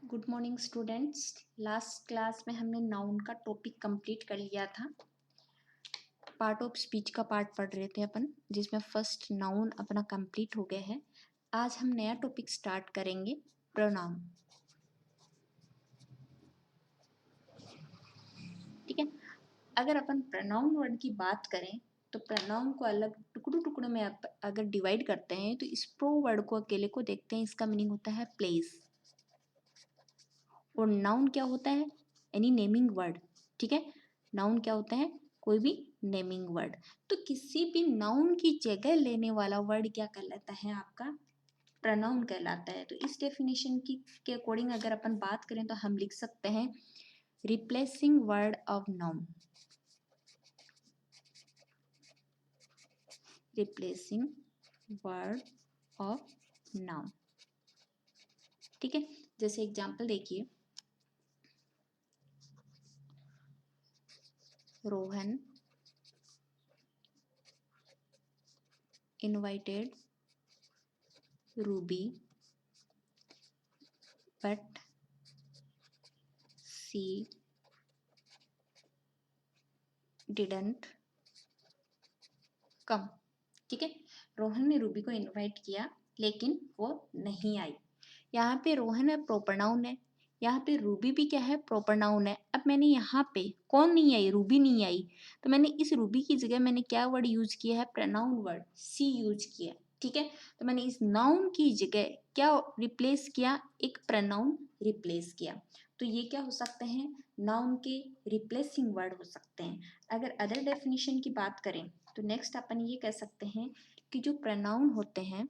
Good morning students. Last class में हमने noun का टॉपिक कंप्लीट कर लिया था। पार्ट ऑफ स्पीच का पार्ट पढ़ रहे थे अपन, जिसमें फर्स्ट नाउन अपना कंप्लीट हो गया है। आज हम नया टॉपिक स्टार्ट करेंगे, प्रोनाउन। ठीक है। अगर अपन प्रोनाउन वर्ड की बात करें तो प्रोनाउन को अलग टुकड़ों टुकड़ों में अगर डिवाइड करते हैं तो इस प्रो वर्ड को अकेले को देखते हैं, इसका मीनिंग होता है प्लेस। और नाउन क्या होता है? Any naming word. ठीक है, नाउन क्या होता है? कोई भी नेमिंग वर्ड। तो किसी भी नाउन की जगह लेने वाला वर्ड क्या कहलाता है? आपका प्रोनाउन कहलाता है। तो इस डेफिनेशन की के अकॉर्डिंग अगर अपन बात करें तो हम लिख सकते हैं replacing word of noun. Replacing word of noun. ठीक है, जैसे एग्जांपल देखिए, Rohan invited Ruby, but she didn't come। ठीक है, रोहन ने रूबी को इनवाइट किया लेकिन वो नहीं आई। यहाँ पे रोहन है प्रॉपर नाउन है, यहाँ पे रूबी भी क्या है? प्रॉपर नाउन है। अब मैंने यहाँ पे कौन नहीं आई? रूबी नहीं आई, तो मैंने इस रूबी की जगह मैंने क्या वर्ड यूज किया है? प्रोनाउन वर्ड सी यूज किया। ठीक है, तो मैंने इस नाउन की जगह क्या रिप्लेस किया? एक प्रोनाउन रिप्लेस किया। तो ये क्या हो सकते हैं? नाउन के रिप्लेसिंग वर्ड हो सकते हैं। अगर अदर डेफिनेशन की बात करें तो नेक्स्ट अपन ये कह सकते हैं कि जो प्रोनाउन होते हैं,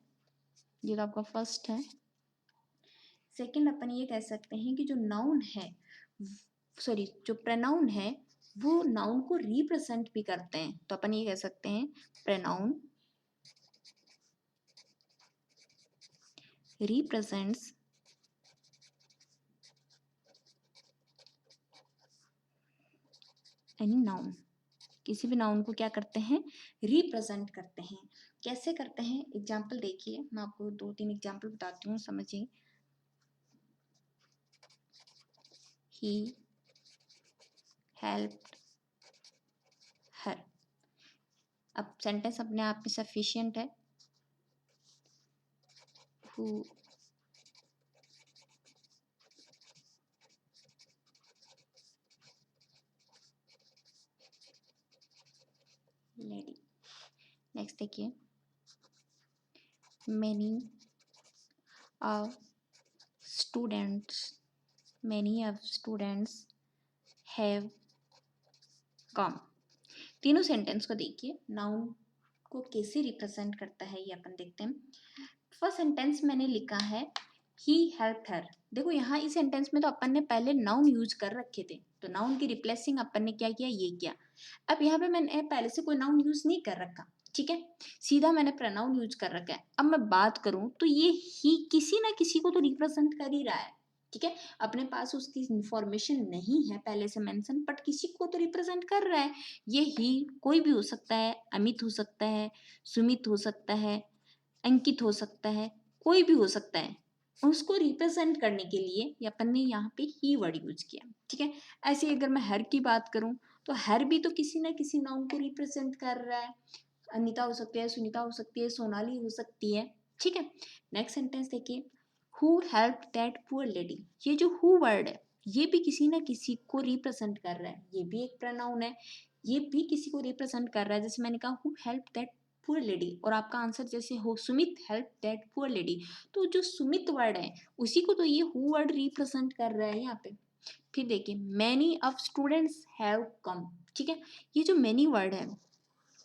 ये तो आपका फर्स्ट है। सेकंड अपन ये कह सकते हैं कि जो नाउन है, सॉरी, जो प्रोनाउन है वो नाउन को रिप्रेजेंट भी करते हैं। तो अपन ये कह सकते हैं प्रोनाउन रिप्रेजेंट्स एनी नाउन। किसी भी नाउन को क्या करते हैं? रिप्रेजेंट करते हैं। कैसे करते हैं? एग्जाम्पल देखिए, मैं आपको 2-3 एग्जाम्पल बताती हूँ, समझिए। ही हेल्प्ड हर। अब सेंटेंस अपने आप में सफिशिएंट है। Who lady. नेक्स्ट देखिए, many of students have come। तीनों सेंटेंस को देखिए, नाउन को कैसे रिप्रेजेंट करता है ये अपन देखते हैं। फर्स्ट सेंटेंस मैंने लिखा है ही हेल्प्ड हर। देखो यहाँ इस सेंटेंस में तो अपन ने पहले नाउन यूज कर रखे थे, तो नाउन की रिप्लेसिंग अपन ने क्या किया? ये किया। अब यहाँ पे मैंने पहले से कोई नाउन यूज नहीं कर रखा, ठीक है, सीधा मैंने प्रोनाउन यूज कर रखा है। अब मैं बात करूं तो ये ही किसी ना किसी को तो रिप्रेजेंट कर ही रहा है। ठीक है, अपने पास उसकी इंफॉर्मेशन नहीं है पहले से मेंशन, बट किसी को तो रिप्रेजेंट कर रहा है। ये ही कोई भी हो सकता है, अमित हो सकता है, सुमित हो सकता है, अंकित हो सकता है, कोई भी हो सकता है। उसको रिप्रेजेंट करने के लिए ये अपन ने यहाँ पे ही वर्ड यूज किया। ठीक है, ऐसे अगर मैं हर की बात करूं तो हर भी तो किसी ना किसी नाउन को रिप्रेजेंट कर रहा है। अनीता हो सकती है, सुनीता हो सकती है, सोनाली हो सकती है। ठीक है, नेक्स्ट सेंटेंस देखिए, who help that poor lady. ये जो हु वर्ड है ये भी किसी ना किसी को रिप्रेजेंट कर रहा है, ये भी एक प्रोनाउन है, ये भी किसी को रिप्रेजेंट कर रहा है। जैसे मैंने कहा who help that poor lady, और आपका आंसर जैसे हो Sumit help that poor lady, तो जो सुमित वर्ड है उसी को तो ये हु वर्ड रिप्रेजेंट कर रहा है यहाँ पे। फिर देखिए, many of students have come. ठीक है, ये जो मैनी वर्ड है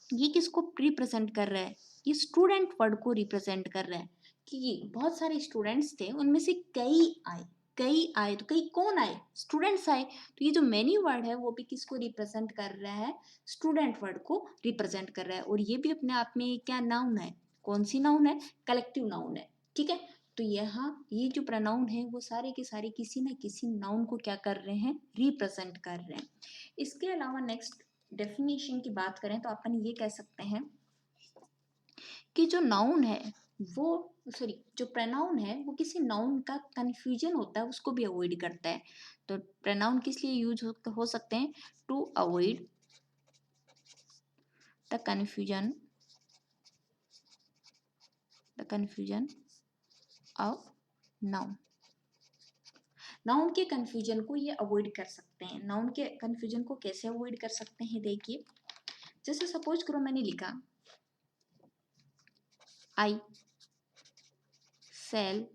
ये किसको रिप्रेजेंट कर रहा है? ये स्टूडेंट वर्ड को रिप्रेजेंट कर रहा है कि बहुत सारे स्टूडेंट्स थे, उनमें से कई आए। कई आए तो कई कौन आए? स्टूडेंट्स आए। तो ये जो मेनी वर्ड है वो भी किसको रिप्रेजेंट कर रहा है? स्टूडेंट वर्ड को रिप्रेजेंट कर रहा है। और ये भी अपने आप में क्या नाउन है? कौन सी नाउन है? कलेक्टिव नाउन है। ठीक है, तो यहाँ ये जो प्रोनाउन है वो सारे के सारे किसी न किसी नाउन को क्या कर रहे हैं? रिप्रेजेंट कर रहे हैं। इसके अलावा नेक्स्ट डेफिनेशन की बात करें तो अपन ये कह सकते हैं कि जो नाउन है वो सॉरी जो प्रोनाउन है वो किसी नाउन का कंफ्यूजन होता है उसको भी अवॉइड करता है। तो प्रोनाउन किस लिए यूज हो सकते हैं? To avoid the confusion of noun. Noun के कंफ्यूजन को ये अवॉइड कर सकते हैं। नाउन के कंफ्यूजन को कैसे अवॉइड कर सकते हैं? देखिए, जैसे सपोज करो मैंने लिखा I shall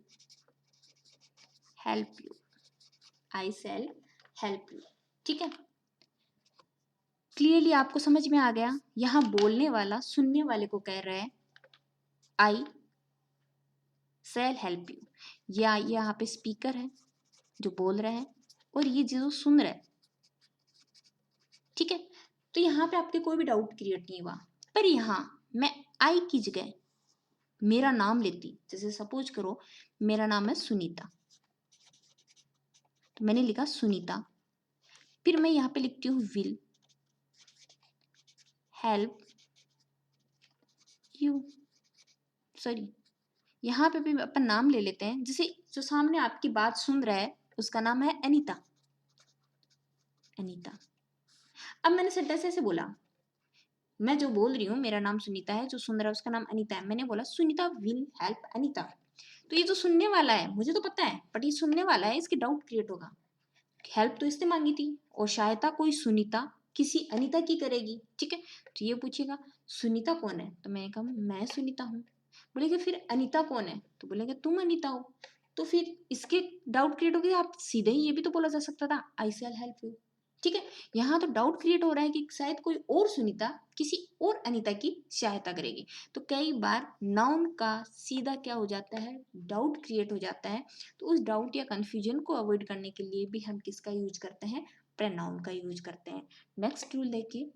help you, I shall help you, ठीक है। क्लियरली आपको समझ में आ गया? यहाँ बोलने वाला सुनने वाले को कह रहा है आई सेल हेल्प यू। या यहाँ पे स्पीकर है जो बोल रहा है और ये जो सुन रहा है, ठीक है। तो यहाँ पे आपके कोई भी डाउट क्रिएट नहीं हुआ। पर यहाँ मैं आई की जगह मेरा नाम लेती, जैसे सपोज करो मेरा नाम है सुनीता, तो मैंने लिखा सुनीता। फिर मैं यहाँ पे लिखती हूँ विल हेल्प यू, सॉरी यहाँ पे भी अपन नाम ले लेते हैं। जैसे जो सामने आपकी बात सुन रहा है उसका नाम है अनीता, अनीता। अब मैंने सेंटेंस ऐसे बोला, मैं जो बोल रही हूँ मेरा नाम सुनीता है, जो सुन रहा है उसका नाम अनीता है। मैंने बोला सुनीता विल हेल्प अनीता। तो ये जो सुनने वाला है मुझे तो पता है, बट ये सुनने वाला है, इसकी डाउट क्रिएट होगा। हेल्प तो इसने मांगी थी और सहायता कोई सुनीता किसी अनीता की करेगी, ठीक है। तो ये पूछेगा सुनीता कौन है, तो मैंने कहा मैं सुनीता हूँ। बोलेगा फिर अनीता कौन है, तो बोलेगा तुम अनीता हो। तो फिर इसके डाउट क्रिएट हो गया। आप सीधे ही ये भी तो बोला जा सकता था आई शैल हेल्प यू, ठीक है। यहाँ तो डाउट क्रिएट हो रहा है कि शायद कोई और सुनीता किसी और अनीता की सहायता करेगी। तो कई बार नाउन का सीधा क्या हो जाता है, डाउट क्रिएट हो जाता है। तो उस डाउट या कंफ्यूजन को अवॉइड करने के लिए भी हम किसका यूज करते हैं? प्रोनाउन का यूज करते हैं। नेक्स्ट रूल देखिए,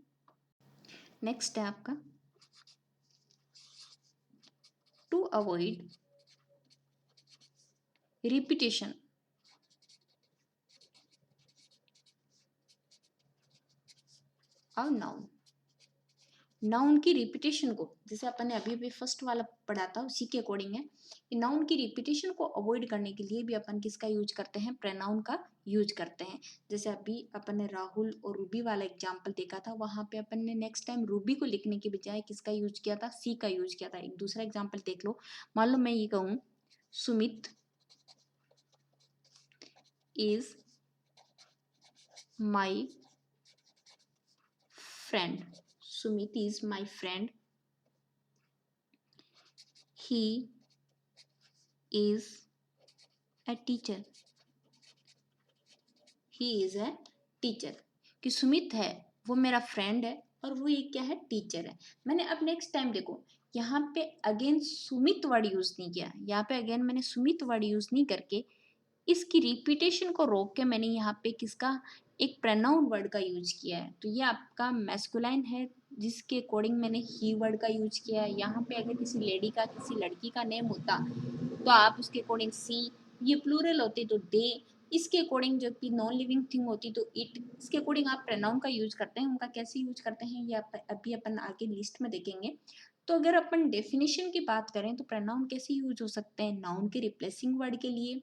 नेक्स्ट है आपका टू अवॉइड रिपीटेशन और नाउन। नाउन की रिपीटेशन को, जैसे अपन ने अभी भी फर्स्ट वाला पढ़ा था उसी के अकॉर्डिंग है। नाउन की रिपीटेशन को अवॉइड करने के लिए भी अपन किसका यूज करते हैं? प्रोनाउन का यूज करते हैं। जैसे अभी अपन ने राहुल और रूबी वाला एग्जाम्पल देखा था, वहां पे अपन ने नेक्स्ट टाइम रूबी को लिखने के बजाय किसका यूज किया था? सी का यूज किया था। एक दूसरा एग्जाम्पल देख लो। मान लो मैं ये कहूँ Sumit is my friend, Sumit is my friend, he is a teacher, he is a teacher. कि सुमित है वो मेरा फ्रेंड है और वो ये क्या है? टीचर है। मैंने अब नेक्स्ट टाइम देखो यहाँ पे अगेन सुमित वर्ड यूज नहीं किया, यहाँ पे अगेन मैंने सुमित वर्ड यूज नहीं करके इसकी रिपीटेशन को रोक के मैंने यहाँ पे किसका? एक प्रोनाउन वर्ड का यूज किया है। तो ये आपका मैस्कुलाइन है जिसके अकॉर्डिंग मैंने ही वर्ड का यूज किया है। यहाँ पे अगर किसी लेडी का किसी लड़की का नेम होता तो आप उसके अकॉर्डिंग सी, ये प्लूरल होती तो दे, इसके अकॉर्डिंग जो कि नॉन लिविंग थिंग होती तो इट, इसके अकॉर्डिंग आप प्रोनाउन का यूज करते हैं। उनका कैसे यूज करते हैं ये अभी अपन आगे लिस्ट में देखेंगे। तो अगर अपन डेफिनेशन की बात करें तो प्रोनाउन कैसे यूज हो सकते हैं? नाउन के रिप्लेसिंग वर्ड के लिए,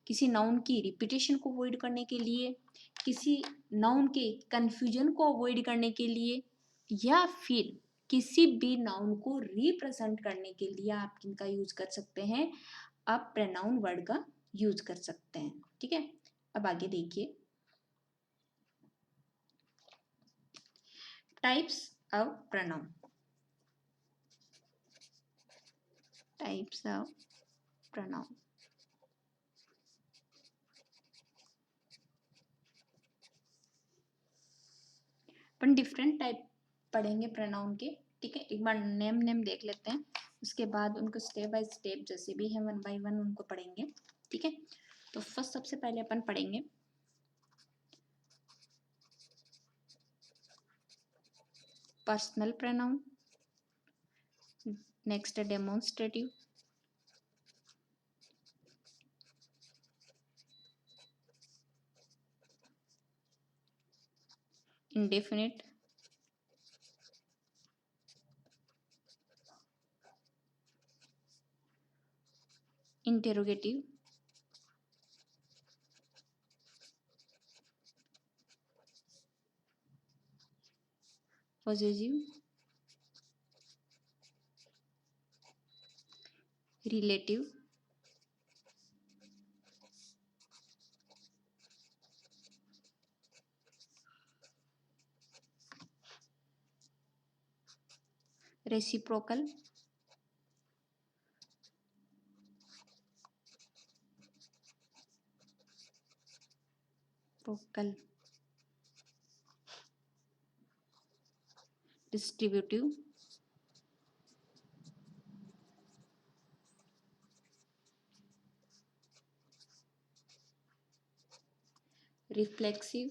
किसी नाउन की रिपीटेशन को अवॉइड करने के लिए, किसी नाउन के कंफ्यूजन को अवॉइड करने के लिए, या फिर किसी भी नाउन को रिप्रेजेंट करने के लिए आप किनका यूज कर सकते हैं? आप प्रोनाउन वर्ड का यूज कर सकते हैं, ठीक है। अब आगे देखिए types of pronoun, types of pronoun. Upon different type पढ़ेंगे प्रोनाउन के, ठीक है। एक बार नेम नेम देख लेते हैं, उसके बाद उनको स्टेप बाय स्टेप जैसे भी है वन बाय वन उनको पढ़ेंगे, ठीक है। तो फर्स्ट सबसे पहले अपन पढ़ेंगे पर्सनल प्रोनाउन, नेक्स्ट है demonstrative, indefinite, interrogative, positive, relative, reciprocal, प्रोकल, डिस्ट्रीब्यूटिव, रिफ्लेक्सिव,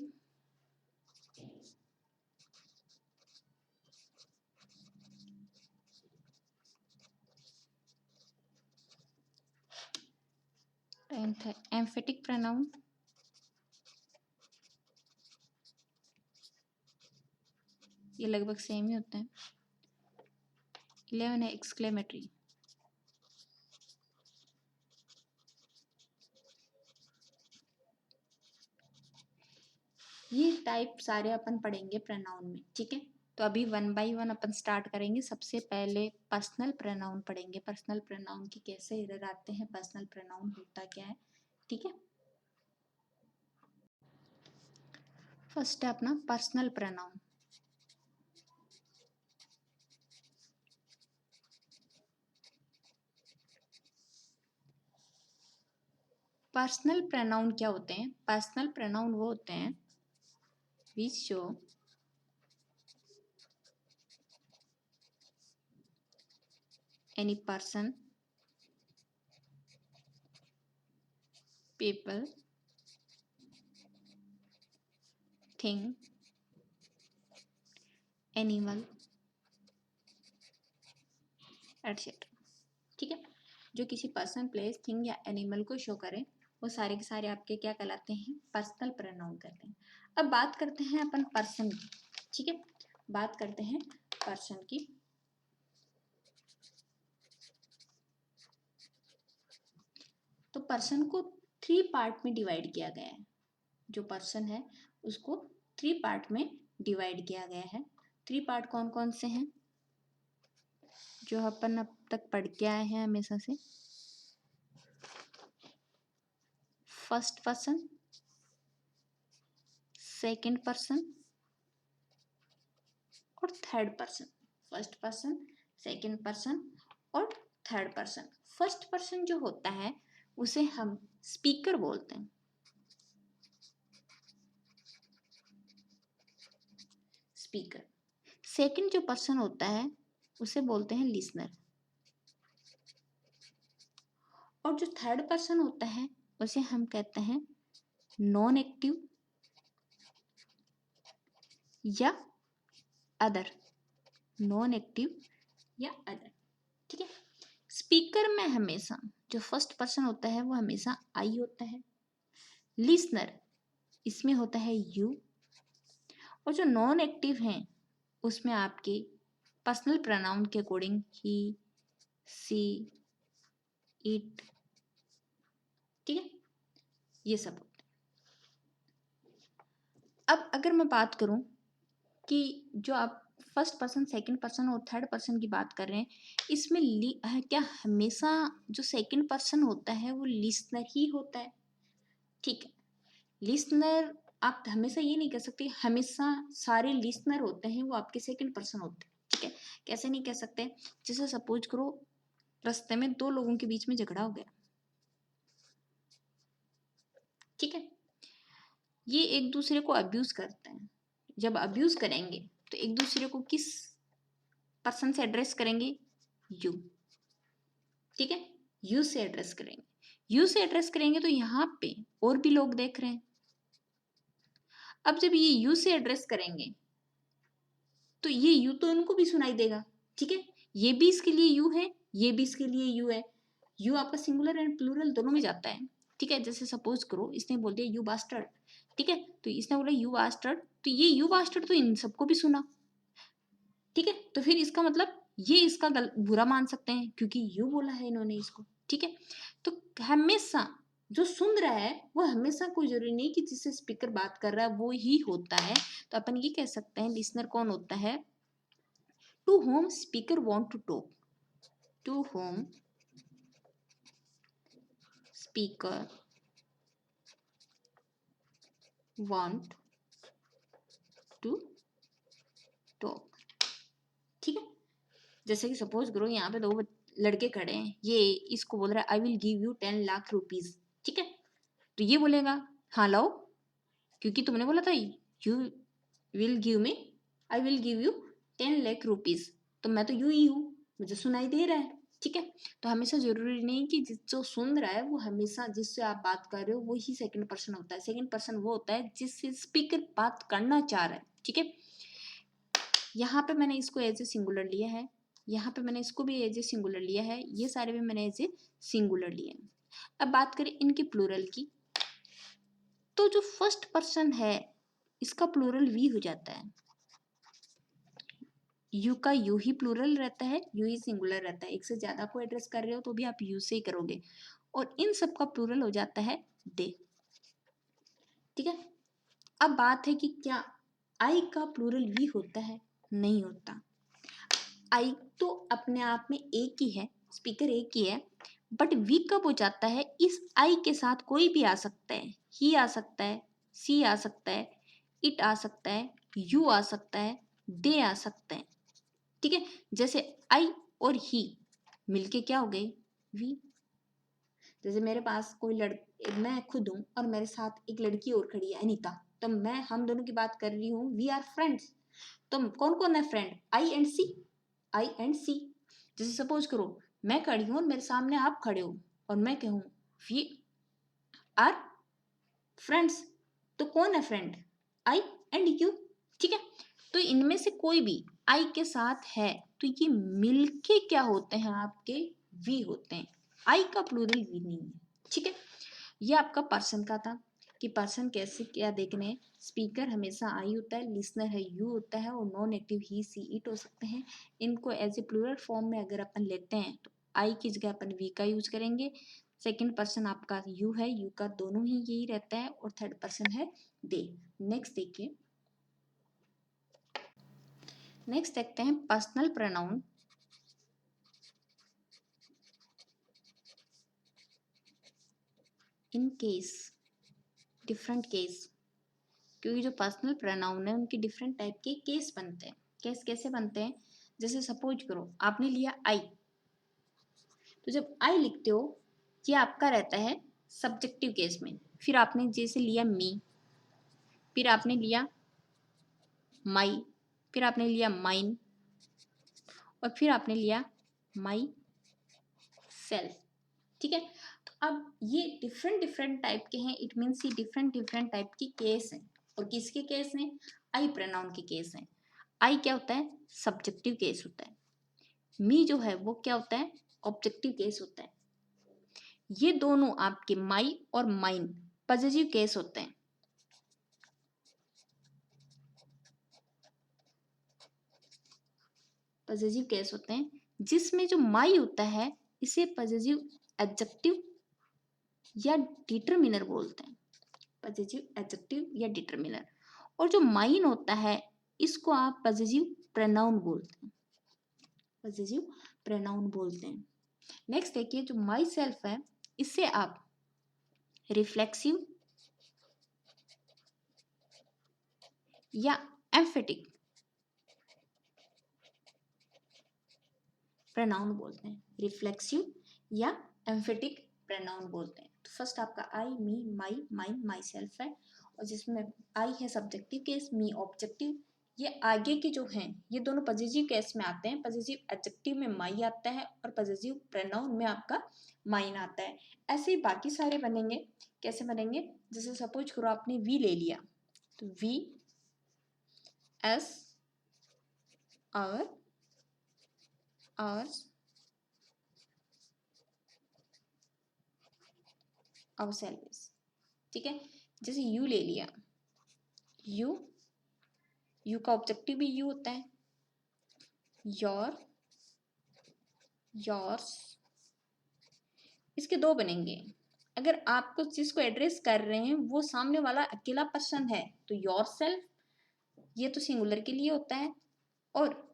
टेंथ है एम्फेटिक प्रोनाउन, ये लगभग सेम ही होते हैं। 11 है एक्सक्लेमेटरी, ये टाइप सारे अपन पढ़ेंगे प्रोनाउन में, ठीक है। तो अभी 1 बाय 1 अपन स्टार्ट करेंगे। सबसे पहले पर्सनल प्रोनाउन पढ़ेंगे, पर्सनल प्रोनाउन की कैसे एरर आते हैं, पर्सनल प्रोनाउन होता क्या है, ठीक है। फर्स्ट है अपना पर्सनल प्रोनाउन। पर्सनल प्रोनाउन क्या होते हैं? पर्सनल प्रोनाउन वो होते हैं which show any person, people, thing, animal, etcetera, ठीक है। जो किसी पर्सन, प्लेस, थिंग या एनिमल को शो करें वो सारे के सारे आपके क्या कहलाते हैं? पर्सनल प्रोनाउन कहते हैं। अब बात करते हैं अपन पर्सन की, ठीक है। बात करते हैं पर्सन की। तो पर्सन को 3 पार्ट में डिवाइड किया गया है। जो पर्सन है उसको 3 पार्ट में डिवाइड किया गया है। 3 पार्ट कौन कौन से हैं जो अपन अब तक पढ़ के आए हैं हमेशा से? फर्स्ट पर्सन, सेकंड पर्सन और third person. First person, second person और थर्ड पर्सन। फर्स्ट पर्सन जो होता है उसे हम स्पीकर बोलते हैं। स्पीकर। सेकंड जो पर्सन होता है उसे बोलते हैं लिसनर। और जो थर्ड पर्सन होता है उसे हम कहते हैं नॉन एक्टिव या अदर। नॉन एक्टिव या अदर, ठीक है। स्पीकर में हमेशा जो फर्स्ट पर्सन होता है वो हमेशा आई होता है। लिसनर इसमें होता है यू। और जो नॉन एक्टिव हैं उसमें आपके पर्सनल प्रोनाउन के अकॉर्डिंग ही, सी, इट, ठीक है, ये सब होते हैं। अब अगर मैं बात करूं कि जो आप फर्स्ट पर्सन, सेकंड पर्सन और थर्ड पर्सन की बात कर रहे हैं, इसमें क्या हमेशा जो सेकंड पर्सन होता है वो लिसनर ही होता है? ठीक है, लिसनर आप हमेशा ये नहीं कह सकते हमेशा सारे लिसनर होते हैं वो आपके सेकंड पर्सन होते हैं, ठीक है। कैसे नहीं कह सकते? जैसे सपोज करो रास्ते में 2 लोगों के बीच में झगड़ा हो गया, ठीक है। ये एक दूसरे को अब्यूज करते हैं। जब अब्यूज करेंगे तो एक दूसरे को किस पर्सन से एड्रेस करेंगे? यू, ठीक है, यू से एड्रेस करेंगे। यू से एड्रेस करेंगे तो यहाँ पे और भी लोग देख रहे हैं। अब जब ये यू से एड्रेस करेंगे तो ये यू तो उनको भी सुनाई देगा, ठीक है। ये भी इसके लिए यू है, ये भी इसके लिए यू है। यू आपका सिंगुलर एंड प्लूरल दोनों में जाता है, ठीक है। जैसे सपोज करो इसने बोल दिया यू बास्टर्ड, ठीक है, तो इसने बोला यू बास्टर्ड, तो ये यू बास्टर्ड तो इन सबको भी सुना, ठीक है। तो फिर इसका मतलब ये इसका बुरा मान सकते हैं क्योंकि यू बोला है इन्होंने इसको, ठीक है। तो हमेशा जो सुन रहा है वो हमेशा कोई जरूरी नहीं कि जिससे स्पीकर बात कर रहा है वो ही होता है। तो अपन ये कह सकते हैं लिसनर कौन होता है, to whom speaker want to talk, to whom speaker want to talk. ठीक है। जैसे कि सपोज करो यहाँ पे दो लड़के खड़े हैं, ये इसको बोल रहा है I will give you 10 lakh rupees. ठीक है। तो ये बोलेगा हाँ लाओ, क्योंकि तुमने बोला था you will give me, I will give you 10 lakh rupees, तो मैं तो यू ही हूँ, मुझे सुनाई दे रहा है। ठीक है। तो हमेशा जरूरी नहीं कि जो सुन रहा है वो हमेशा जिससे आप बात कर रहे हो वो ही सेकंड पर्सन होता है। सेकंड पर्सन वो होता है जिससे स्पीकर बात करना चाह रहा है। ठीक है। यहाँ पे मैंने इसको एज ए सिंगुलर लिया है, यहाँ पे मैंने इसको भी एज ए सिंगुलर लिया है, ये सारे भी मैंने एज ए सिंगुलर लिए हैं। अब बात करें इनकी प्लूरल की, तो जो फर्स्ट पर्सन है इसका प्लूरल वी हो जाता है। यू का यू ही प्लूरल रहता है, यू ही सिंगुलर रहता है। एक से ज्यादा को एड्रेस कर रहे हो तो भी आप यू से ही करोगे, और इन सब का प्लूरल हो जाता है दे। ठीक है। अब बात है कि क्या आई का प्लूरल वी होता है? नहीं होता। आई तो अपने आप में एक ही है, स्पीकर एक ही है, बट वी कब हो जाता है, इस आई के साथ कोई भी आ सकता है, ही आ सकता है, सी आ सकता है, इट आ सकता है, यू आ सकता है, दे आ सकता है। ठीक है। जैसे आई और ही मिलके क्या हो गए, वी। जैसे मेरे पास कोई मैं खुद हूं और मेरे साथ एक लड़की और खड़ी है अनीता, तो मैं हम दोनों की बात कर रही हूँ, वी आर फ्रेंड्स। तो कौन कौन है friend, I and she, I and she. जैसे सपोज करो मैं खड़ी हूं और मेरे सामने आप खड़े हो और मैं कहूं वी आर फ्रेंड्स, तो कौन है फ्रेंड, आई एंड यू। ठीक है। तो इनमें से कोई भी आई के साथ है तो ये मिलके क्या होते हैं आपके, वी होते हैं। आई का प्लूरल वी नहीं है। ठीक है। ये आपका पर्सन का था कि पर्सन कैसे क्या देखने हैं। स्पीकर हमेशा आई होता है, लिसनर है यू होता है, और non active he see it हो सकते हैं। इनको एज ए प्लूरल फॉर्म में अगर अपन लेते हैं तो आई की जगह अपन वी का यूज करेंगे। सेकंड पर्सन आपका यू है, यू का दोनों ही यही रहता है, और थर्ड पर्सन है दे। नेक्स्ट देखिए, नेक्स्ट देखते हैं personal pronoun. In case, different case, क्योंकि जो पर्सनल प्रोनाउन है उनके डिफरेंट टाइप के केस बनते हैं। केस कैसे बनते हैं, जैसे सपोज करो आपने लिया आई, तो जब आई लिखते हो ये आपका रहता है सब्जेक्टिव केस में। फिर आपने जैसे लिया मी, फिर आपने लिया माई, फिर आपने लिया माइन, और फिर आपने लिया माई सेल्फ। ठीक है। तो अब ये डिफरेंट डिफरेंट टाइप के हैं, इट मीन्स ये डिफरेंट डिफरेंट टाइप की केस हैं। और किसके केस हैं, आई प्रोनाउन के केस हैं। आई क्या होता है, सब्जेक्टिव केस होता है। मी जो है वो क्या होता है, ऑब्जेक्टिव केस होता है। ये दोनों आपके माई और माइन पॉजिटिव केस होते हैं। पॉजिटिव केस होते हैं, जिसमें जो माई होता है इसे पॉजिटिव एडजेक्टिव या डिटरमिनर बोलते हैं। पॉजिटिव एडजेक्टिव या डिटरमिनर। और जो माइन होता है इसको आप पॉजिटिव प्रोनाउन बोलते हैं, पॉजिटिव प्रोनाउन बोलते हैं। नेक्स्ट देखिए, जो माई सेल्फ है इससे आप रिफ्लेक्सिव या एम्फेटिक प्रोनाउन बोलते हैं, रिफ्लेक्सिव या एम्फेटिक प्रोनाउन बोलते हैं। तो फर्स्ट आपका आई, मी, माई, माइन, माई सेल्फ है, और जिसमें आई है सब्जेक्टिव केस, मी ऑब्जेक्टिव। ये आगे के जो हैं ये दोनों पॉजिटिव केस में आते हैं। पॉजिटिव एडजेक्टिव में माई आता है और पॉजिटिव प्रोनाउन में आपका माइन आता है। ऐसे ही बाकी सारे बनेंगे। कैसे बनेंगे, जैसे सपोज करो आपने वी ले लिया, तो we us our, ours, our self. ठीक है। जैसे यू ले लिया, यू, यू का ऑब्जेक्टिव भी यू होता है, योर, योर्स, इसके दो बनेंगे। अगर आप कुछ चीज को एड्रेस कर रहे हैं वो सामने वाला अकेला पर्सन है तो योरसेल्फ, ये तो सिंगुलर के लिए होता है, और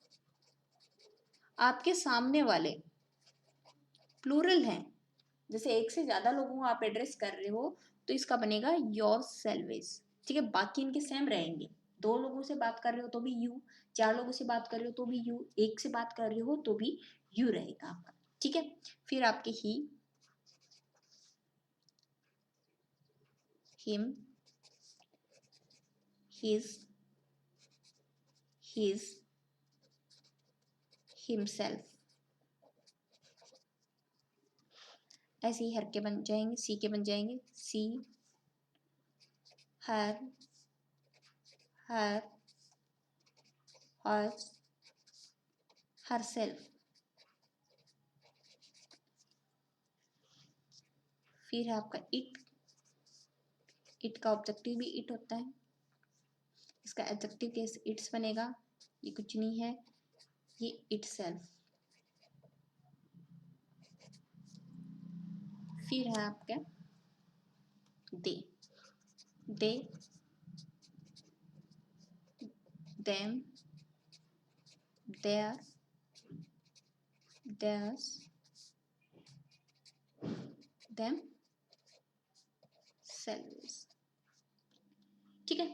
आपके सामने वाले प्लूरल हैं, जैसे एक से ज्यादा लोगों को आप एड्रेस कर रहे हो तो इसका बनेगा योरसेल्व्स। ठीक है, बाकी इनके सेम रहेंगे। दो लोगों से बात कर रहे हो तो भी यू, चार लोगों से बात कर रहे हो तो भी यू, एक से बात कर रहे हो तो भी यू रहेगा आपका। ठीक है, फिर आपके ही, हिम, हिज, हिमसेल्फ, ऐसे ही हर के बन जाएंगे, सी के बन जाएंगे, सी, हर, हर, हर्स, हरसेल्फ। फिर है आपका इट, इट का ऑब्जेक्टिव भी इट होता है, इसका एडजेक्टिव केस इट्स बनेगा, ये कुछ नहीं है, ये इटसेल्फ। फिर है आपका they, they, them, their, theirs, them, selves। ठीक है,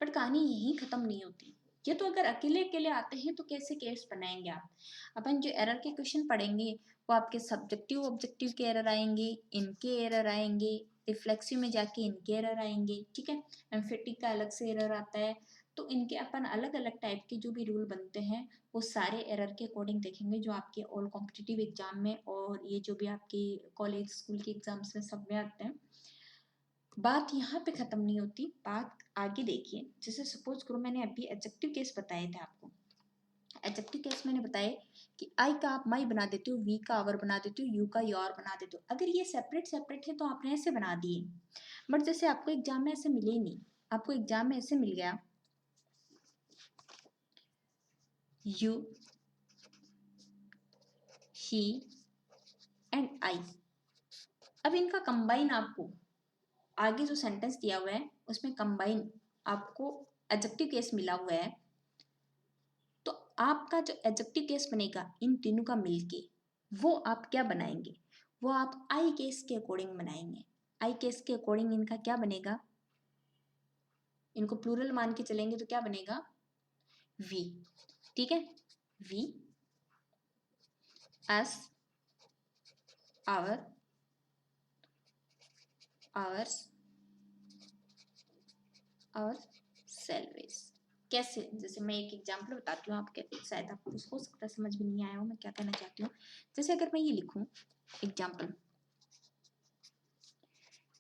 बट कहानी यही खत्म नहीं होती। ये तो अगर अकेले अकेले आते हैं तो कैसे केस बनाएंगे आप। अपन जो एरर के क्वेश्चन पढ़ेंगे वो आपके सब्जेक्टिव ऑब्जेक्टिव के एरर आएंगे, इनके एरर आएंगे, रिफ्लेक्सिव में जाके इनके एरर आएंगे। ठीक है, एम्फेटिक का अलग से एरर आता है, तो इनके अपन अलग अलग टाइप के जो भी रूल बनते हैं वो सारे एरर के अकॉर्डिंग देखेंगे, जो आपके ऑल कॉम्पिटिटिव एग्जाम में और ये जो भी आपके कॉलेज स्कूल के एग्जाम्स में सब में आते हैं। बात यहाँ पे खत्म नहीं होती, बात आगे देखिए। जैसे सपोज करो मैंने अभी एडजेक्टिव केस बताए थे आपको, एडजेक्टिव केस मैंने बताया कि आई का आप माई बना देते हो, वी का आवर बना देते हो, यू का योर बना देते हो। अगर ये सेपरेट सेपरेट है तो आपने ऐसे बना दिए, बट जैसे आपको एग्जाम में ऐसे मिले ही नहीं, आपको एग्जाम में ऐसे मिल गया यू, ही एंड आई। अब इनका कंबाइन आपको आगे जो सेंटेंस दिया हुआ है उसमें कंबाइन आपको एडजेक्टिव केस मिला हुआ है, तो आपका जो एडजेक्टिव केस बनेगा इन तीनों का मिलके वो आप क्या बनाएंगे, वो आप आई केस के अकॉर्डिंग बनाएंगे। आई केस के अकॉर्डिंग इनका क्या बनेगा, इनको प्लूरल मान के चलेंगे तो क्या बनेगा, वी। ठीक है, वी, अस, आवर, आवर्स, और सेल्वेज। कैसे, जैसे मैं एक एग्जांपल बताती हूँ आपके, शायद आपको हो सकता है समझ में नहीं आया हो मैं क्या कहना चाहती हूँ। जैसे अगर मैं ये लिखूं example,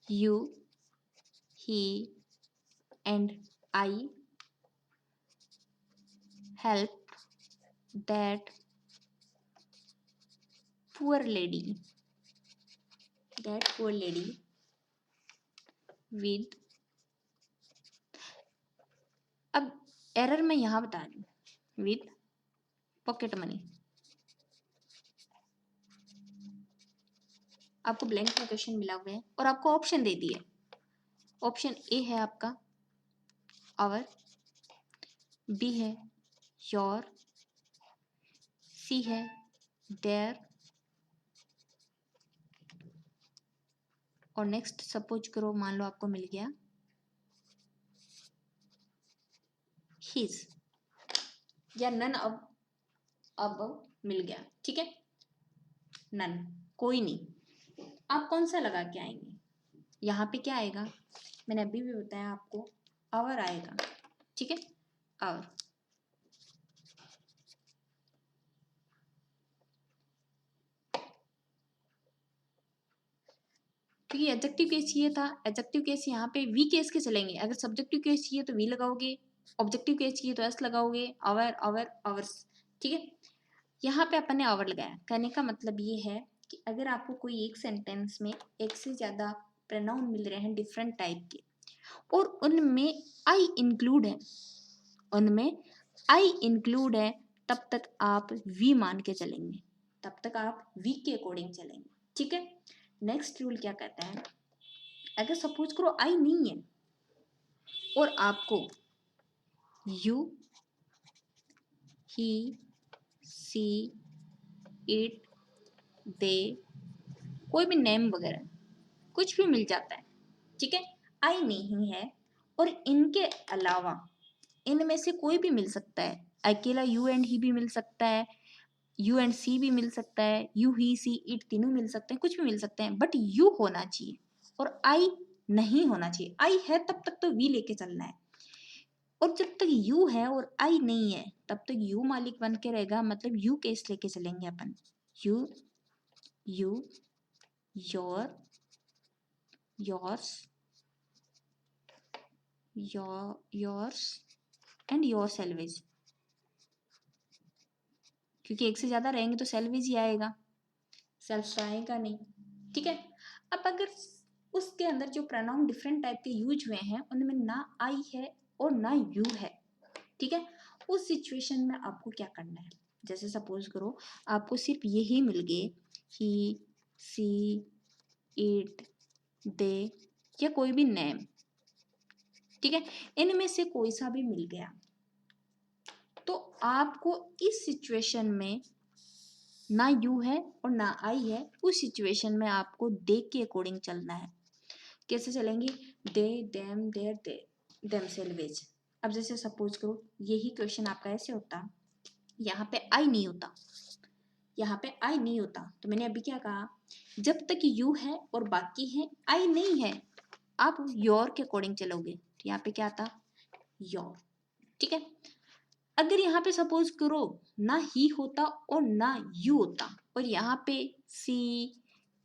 you, he and I help that poor lady, with, अब एरर मैं यहाँ बता रही हूँ, विद पॉकेट मनी। आपको ब्लैंक में क्वेश्चन मिला हुआ है और आपको ऑप्शन दे दिए। ऑप्शन ए है आपका आवर, बी है योर, सी है देयर, और नेक्स्ट सपोज करो मान लो आपको मिल गया हिज, या नन अब मिल गया। ठीक है, नन, कोई नहीं। आप कौन सा लगा के आएंगे, यहाँ पे क्या आएगा, मैंने अभी भी बताया आपको, आवर आएगा। ठीक है, आवर। क्योंकि एडजेक्टिव केस चाहिए था, एडजेक्टिव केस यहाँ पे वी केस के चलेंगे। अगर सब्जेक्टिव केस चाहिए तो वी लगाओगे, ऑब्जेक्टिव केस चाहिए तो एस लगाओगे, आवर, आवर, आवर्स। ठीक है, यहाँ पे अपन ने आवर लगाया। कहने का मतलब ये है कि अगर आपको कोई एक सेंटेंस में एक से ज्यादा प्रोनाउन मिल रहे हैं डिफरेंट टाइप के और उनमें आई इंक्लूड है, उनमें आई इंक्लूड है, तब तक आप वी मान के चलेंगे, तब तक आप वी के अकॉर्डिंग चलेंगे। ठीक है, नेक्स्ट रूल क्या कहता है, अगर सपोज करो आई नहीं है और आपको यू, ही, सी, इट, दे, कोई भी नेम वगैरह कुछ भी मिल जाता है, ठीक है, आई नहीं है और इनके अलावा इनमें से कोई भी मिल सकता है, अकेला यू एंड ही भी मिल सकता है, यू एंड सी भी मिल सकता है, यू, ही, सी, इट तीनों मिल सकते हैं, कुछ भी मिल सकते हैं, बट यू होना चाहिए और आई नहीं होना चाहिए। आई है तब तक तो वी लेके चलना है, और जब तक यू है और आई नहीं है तब तक यू मालिक बन के रहेगा, मतलब यू केस लेके चलेंगे अपन, you, you, your, yours, yours and yourselves, क्योंकि एक से ज्यादा रहेंगे तो सेल्वेज ही आएगा, सेल्फ आएगा नहीं, ठीक है। अब अगर उसके अंदर जो प्रोनाउन डिफरेंट टाइप के यूज हुए हैं उनमें ना आई है और ना यू है, ठीक है, उस सिचुएशन में आपको क्या करना है, जैसे सपोज करो आपको सिर्फ यही मिल गए, ही, सी, इट, दे या कोई भी नेम, ठीक है, इनमें से कोई सा भी मिल गया, तो आपको इस सिचुएशन में ना यू है और ना आई है, उस सिचुएशन में आपको दे के अकॉर्डिंग चलना है। कैसे चलेंगे, दे, देम, देयर, देम सेल्वेज। अब जैसे सपोज करो यही क्वेश्चन आपका ऐसे होता, यहाँ पे आई नहीं होता, यहाँ पे आई नहीं होता, तो मैंने अभी क्या कहा, जब तक यू है और बाकी है आई नहीं है, आप योर के अकॉर्डिंग चलोगे, तो यहाँ पे क्या था, योर, ठीक है। अगर यहाँ पे सपोज करो ना ही होता और ना यू होता और यहाँ पे सी,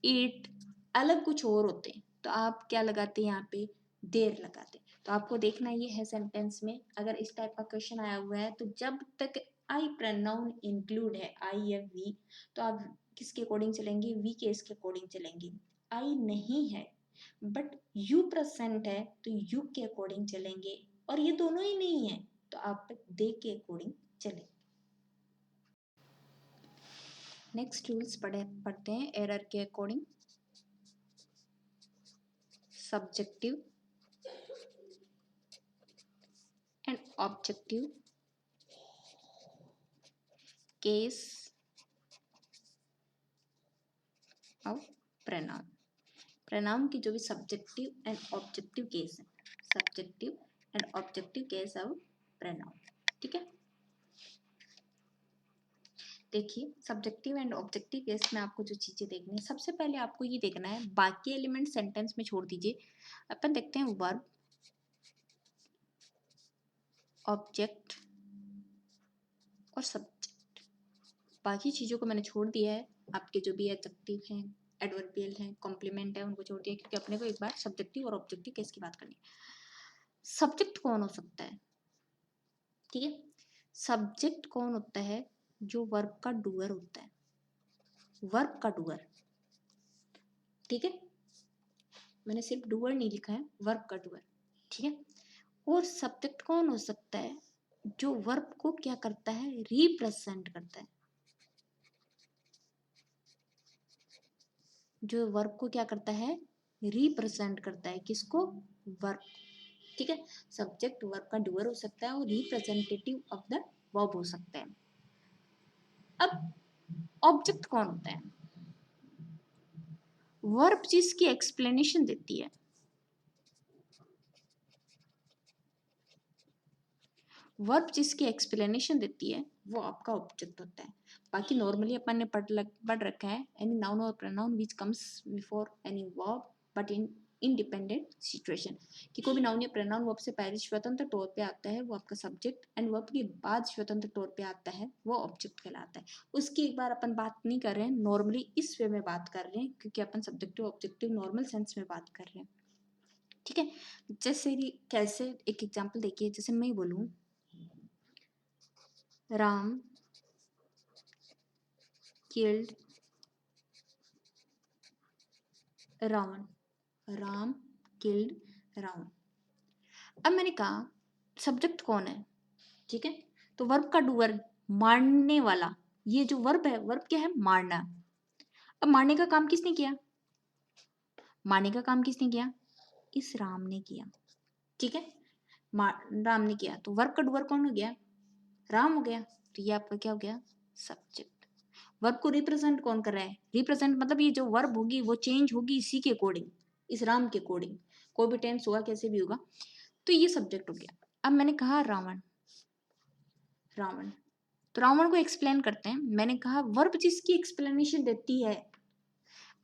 इट अलग कुछ और होते, तो आप क्या लगाते यहाँ पे, देर लगाते। तो आपको देखना ये है सेंटेंस में अगर इस टाइप का क्वेश्चन आया हुआ है तो जब तक आई प्रोनाउन इंक्लूड है, आई या वी, तो आप किसके अकॉर्डिंग चलेंगे, वी केस के अकॉर्डिंग चलेंगे। आई नहीं है बट यू प्रेजेंट है तो यू के अकॉर्डिंग चलेंगे, और ये दोनों ही नहीं है तो आप दे के अकॉर्डिंग चले। नेक्स्ट रूल्स पढ़ते हैं एरर के according. Subjective and objective case of pronoun. Pronoun की जो भी सब्जेक्टिव एंड ऑब्जेक्टिव केस है, subjective and objective case of pronoun, ठीक है। देखिए सब्जेक्टिव एंड ऑब्जेक्टिव केस में आपको जो चीजें देखनी है, सबसे पहले आपको ये देखना है, बाकी एलिमेंट सेंटेंस में छोड़ दीजिए, अपन देखते हैं वर्ब, ऑब्जेक्ट और सब्जेक्ट, बाकी चीज़ों को मैंने छोड़ दिया है, आपके जो भी एडजेक्टिव हैं, एडवर्बियल हैं, कॉम्प्लीमेंट है, उनको छोड़ दिया क्योंकि अपने को एक बार सब्जेक्टिव और ऑब्जेक्टिव केस की बात करनी है। सब्जेक्ट कौन हो सकता है, ठीक है, सब्जेक्ट कौन होता है, जो वर्ब का डूअर होता है, वर्ब का डूअर, ठीक है, मैंने सिर्फ डूअर नहीं लिखा है, वर्ब का डूअर, ठीक है। और सब्जेक्ट कौन हो सकता है, जो वर्ब को क्या करता है, रिप्रेजेंट करता है, जो वर्ब को क्या करता है, रिप्रेजेंट करता है, किसको, वर्ब, ठीक है। सब्जेक्ट वर्ब का डूअर हो सकता है और रिप्रेजेंटेटिव ऑफ द वर्ब हो सकता है। अब ऑब्जेक्ट कौन होता है, वर्ब जिसकी एक्सप्लेनेशन देती है, वर्ब जिसकी एक्सप्लेनेशन देती है वो आपका ऑब्जेक्ट होता है। बाकी नॉर्मली अपन ने पढ़ रखा है, एनी नाउन और pronoun which comes before any verb but in independent situation, कि कोई भी नाउन या प्रोनाउन वर्ब से पहले स्वतंत्र तौर पे आता है वो आपका सब्जेक्ट, एंड वर्ब के बाद स्वतंत्र तौर पे आता है वो ऑब्जेक्ट कहलाता है। उसकी एक बार अपन बात नहीं कर रहे हैं, नॉर्मली इस वे में बात कर रहे हैं क्योंकि अपन सब्जेक्टिव ऑब्जेक्टिव नॉर्मल सेंस में बात कर रहे हैं, ठीक है। जैसे कैसे, एक एग्जाम्पल देखिए, जैसे मैं बोलूँ राम killed रावण, राम किल्ड रावण। अब मैंने कहा सब्जेक्ट कौन है, ठीक है, तो वर्ब का डूअर, मारने वाला, ये जो वर्ब है, वर्ब क्या है, मारना। अब मारने का काम किसने किया, मारने का काम किसने किया? इस राम ने किया, ठीक है, राम ने किया, तो वर्ब का डूअर कौन हो गया? राम हो गया। तो ये आपका क्या हो गया? सब्जेक्ट। वर्ब को रिप्रेजेंट कौन कर रहा है? रिप्रेजेंट मतलब ये जो वर्ब होगी वो चेंज होगी इसी के अकॉर्डिंग, इस राम के अकॉर्डिंग, कोई भी टेंस होगा कैसे भी होगा, तो ये सब्जेक्ट हो गया। अब मैंने कहा रावण, रावण, तो रावण को एक्सप्लेन करते हैं। मैंने कहा वर्ब जिसकी एक्सप्लेनेशन देती है।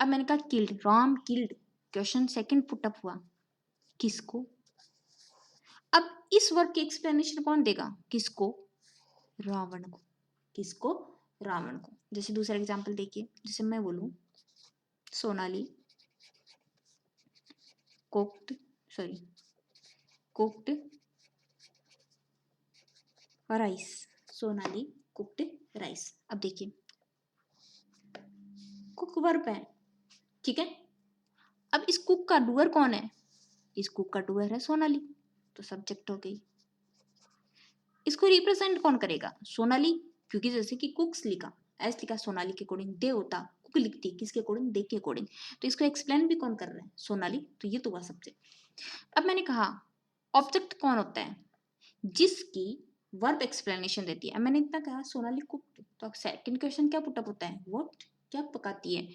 अब मैंने कहा killed, Ram killed, question second put up हुआ, किसको? अब इस वर्ब की एक्सप्लेनेशन कौन देगा? किसको? रावण को। किसको? रावण को। जैसे दूसरा एग्जांपल देखिए, जैसे मैं बोलूं Sonali cooked, sorry cooked rice, Sonali cooked rice. अब देखिए कुक वर्ब है, ठीक है। अब इस कुक का डूअर कौन है? इस कुक का डूअर है सोनाली, तो सब्जेक्ट हो गई। इसको रिप्रेजेंट कौन करेगा? सोनाली, क्योंकि जैसे कि कुक्स लिखा, एस लिखा सोनाली के अकॉर्डिंग, दे होता कुक लिखती किसके अकॉर्डिंग? दे के अकॉर्डिंग, तो इसको एक्सप्लेन भी कौन कर रहा है? सोनाली, तो ये तो हुआ सब्जेक्ट। अब मैंने कहा ऑब्जेक्ट कौन होता है? जिसकी वर्ब एक्सप्लेनेशन देती है। अब मैंने इतना कहा सोनाली कुक, तो सेकंड क्वेश्चन क्या पुटअप होता है? व्हाट, क्या पकाती है?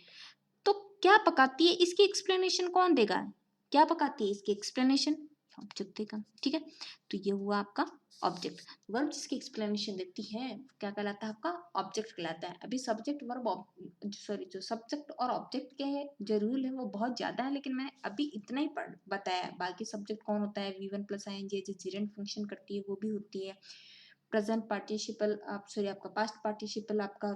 तो क्या पकाती है इसकी एक्सप्लेनेशन कौन देगा? क्या पकाती है इसकी एक्सप्लेनेशन? ऑब्जेक्ट देगा, ठीक है। तो ये हुआ आपका ऑब्जेक्ट। वर्ब जिसकी एक्सप्लेनेशन देती है क्या कहलाता है? आपका ऑब्जेक्ट कहलाता है। अभी सब्जेक्ट वर्ब सॉरी जो सब्जेक्ट और ऑब्जेक्ट के जो रूल है वो बहुत ज्यादा है, लेकिन मैं अभी इतना ही बताया। बाकी सब्जेक्ट कौन होता है? V1 प्लस ING जो जेरेंट फंक्शन करती है वो भी होती है। प्रेजेंट पार्टिसिपल आप सॉरी आपका पास्ट पार्टिसिपल आपका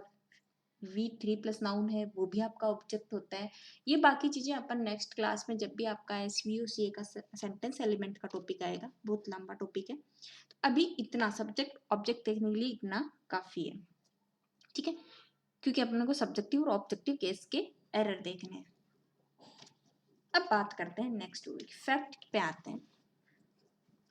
V3 प्लस नाउन है वो भी आपका ऑब्जेक्ट होता है। ये बाकी चीजें अपन नेक्स्ट क्लास में जब भी आपका SVO CA का सेंटेंस एलिमेंट का टॉपिक आएगा, बहुत लंबा टॉपिक है, तो अभी इतना सब्जेक्ट ऑब्जेक्ट देखने के लिए इतना काफी है, ठीक है, क्योंकि अपने को सब्जेक्टिव और ऑब्जेक्टिव केस के एरर देखने हैं। अब बात करते हैं नेक्स्ट टॉपिक, फैक्ट पे आते हैं।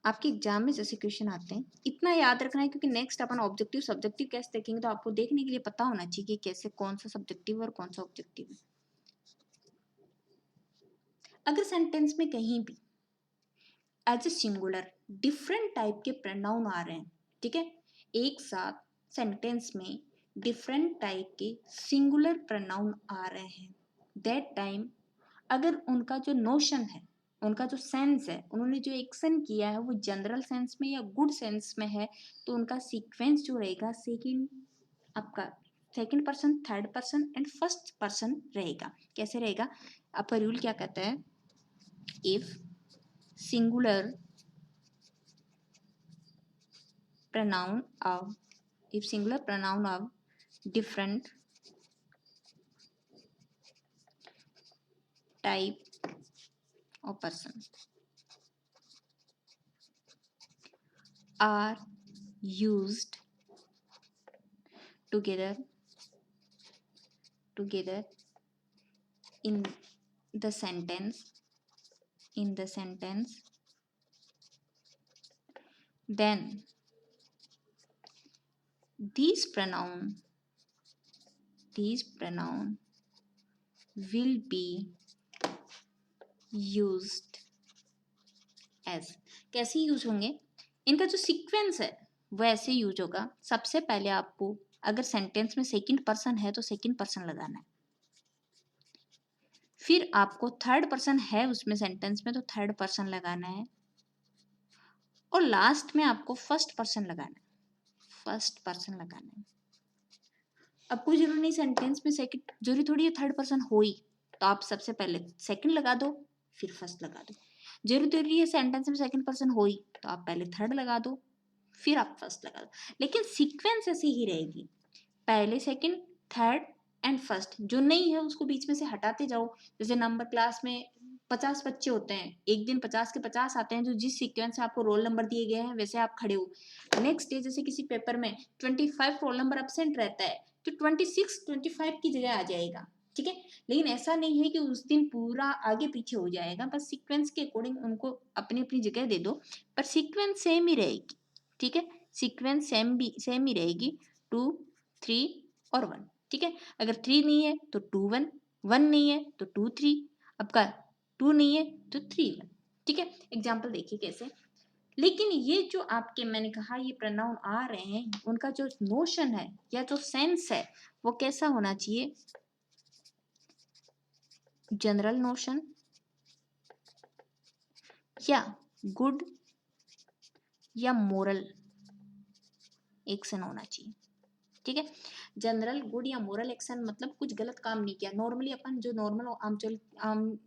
आपके एग्जाम में जैसे क्वेश्चन आते हैं इतना याद रखना है, क्योंकि नेक्स्ट अपन ऑब्जेक्टिव सब्जेक्टिव कैसे देखेंगे, तो आपको देखने के लिए पता होना चाहिए कि कैसे कौन सा सब्जेक्टिव और कौन सा ऑब्जेक्टिव है। अगर सेंटेंस में कहीं भी as a singular different type के प्रोनाउन आ रहे हैं, ठीक है, एक साथ सेंटेंस में डिफरेंट टाइप के सिंगुलर प्रोनाउन आ रहे हैं, दैट टाइम अगर उनका जो नोशन है, उनका जो सेंस है, उन्होंने जो एक्शन किया है वो जनरल सेंस में या गुड सेंस में है, तो उनका सीक्वेंस जो रहेगा सेकंड आपका second person, third person and first person रहेगा। कैसे रहेगा? आपका रूल क्या कहता है? If singular pronoun of if singular pronoun of different type of person are used together in the sentence then these pronoun will be used as। कैसे use होंगे? इनका जो सीक्वेंस है वो ऐसे यूज होगा। सबसे पहले आपको अगर सेंटेंस में सेकंड पर्सन है तो सेकंड पर्सन लगाना है, फिर आपको थर्ड पर्सन है उसमें सेंटेंस में तो थर्ड पर्सन लगाना है, और लास्ट में आपको फर्स्ट पर्सन लगाना है। अब कोई जरूरी नहीं सेंटेंस में सेकंड, जरूरी थोड़ी है थर्ड पर्सन हो ही, तो आप सबसे पहले सेकंड लगा दो फिर फर्स्ट लगा दो। जरूरी है सेंटेंस में सेकंड पर्सन हो ही, तो आप पहले थर्ड लगा दो फिर आप फर्स्ट लगा दो, लेकिन सीक्वेंस ऐसी ही रहेगी, पहले सेकंड थर्ड एंड फर्स्ट। जो नहीं है उसको बीच में से हटाते जाओ। जैसे नंबर क्लास में 50 बच्चे होते हैं, एक दिन 50 के 50 आते हैं, जो जिस सीक्वेंस से आपको रोल नंबर दिए गए हैं वैसे आप खड़े हो। नेक्स्ट डे जैसे किसी पेपर में 25 रोल नंबर एब्सेंट रहता है, तो 26 25 की जगह आ जाएगा, ठीक है। लेकिन ऐसा नहीं है कि उस दिन पूरा आगे पीछे हो जाएगा, बस सीक्वेंस के अकॉर्डिंग उनको अपनी अपनी जगह दे दो, पर सीक्वेंस सेम ही रहेगी, ठीक है। सीक्वेंस सेम ही रहेगी, 2 3 और 1, ठीक है। अगर 3 नहीं है तो 2 1, 1 नहीं है तो 2 3। आपका 2 नहीं है तो 3 है। ठीक है, एग्जाम्पल देखिए कैसे। लेकिन ये जो आपके मैंने कहा ये प्रोनाउन आ रहे हैं, उनका जो नोशन है या जो सेंस है वो कैसा होना चाहिए? जनरल नोशन या गुड या मोरल एक्शन होना चाहिए। ठीक है, जनरल गुड या मोरल एक्शन मतलब कुछ गलत काम नहीं किया। नॉर्मली अपन जो नॉर्मल आम